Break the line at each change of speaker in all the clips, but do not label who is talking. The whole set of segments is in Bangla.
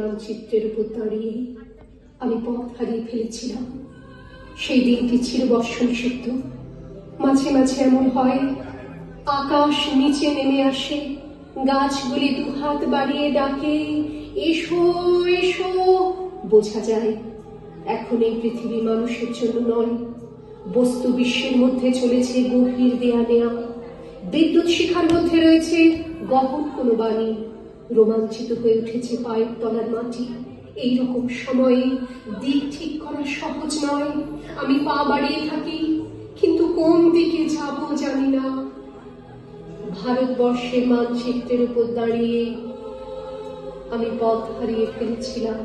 মানচিত্রের উপর দাঁড়িয়ে আমি পথ হারিয়ে ফেলেছিলাম। সেই দিনটি ছিল বর্ষ নিষিদ্ধ। মাঝে মাঝে এমন হয়, আকাশ নিচে নেমে আসে, গাছগুলি দুহাত বাড়িয়ে ডাকে, এসো এসো। বোঝা যায় এখন এই পৃথিবী মানুষের জন্য নয়, বস্তু বিশ্বের মধ্যে চলেছে গভীর দেয়া নেয়া। বিদ্যুৎ শিখার মধ্যে রয়েছে গহন কোনো বাণী। রোমাঞ্চিত হয়ে উঠেছে পায়ের তলার মাটি। এইরকম সময়ে দিক ঠিক করা সহজ নয়। আমি পা বাড়িয়ে থাকি, কিন্তু কোন দিকে যাব জানি না। ভারতবর্ষের মানচিত্রের উপর দাঁড়িয়ে আমি পথ হারিয়ে ফেলেছিলাম।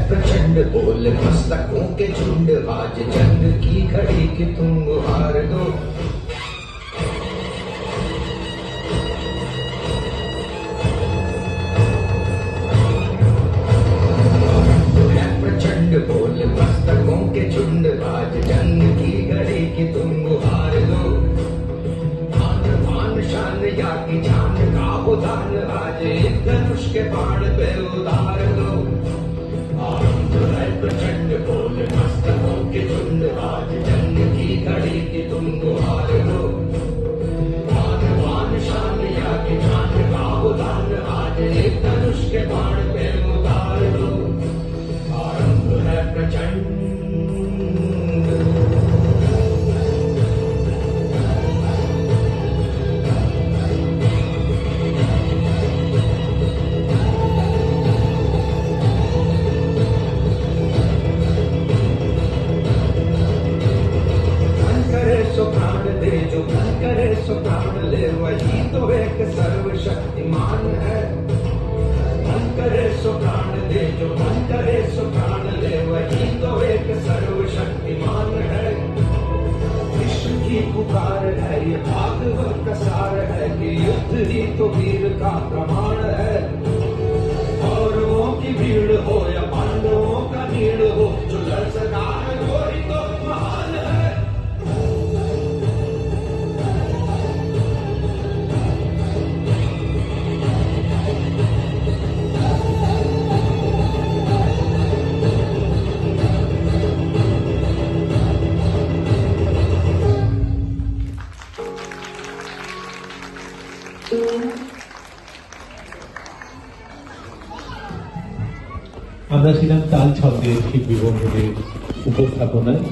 प्रचंड बोल मस्तकों के झुंड, आज जंग की घड़ी कि तुम हार दो। प्रचंड बोल मस्तकों के झुंड, आज जंग की घड़ी कि तुम हार दो। मान मान शान या की जान का उदान, आज एक धनुष के बाण पे उतार दो। प्रचंड बोल मस्तकों के झुंड, आज जंग की घड़ी कि तुम हार दो। मान मान शान या की जान का उदान, आज एक धनुष के बाण पे उतार दो। आरंभ है प्रचंड। सो प्राण ले वही तो एक सर्वशक्तिमान है। मन करे सो प्राण दे, जो मन करे सो प्राण ले वही तो एक सर्वशक्तिमान है। विश्व की पुकार है ये भागवत का सार है, कि युद्ध ही तो वीर का प्रमाण है। कौरवों की भीड़ हो या पांडवों का नीड़ हो, जो लड़ सका है वो ही तो महान है।
আমরা ছিলাম তাল ছন্দের শিল্পী বন্ধুদের উপস্থাপনায়।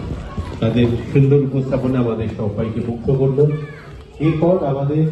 তাদের সুন্দর উপস্থাপনা আমাদের সবাইকে মুগ্ধ করলো। এরপর আমাদের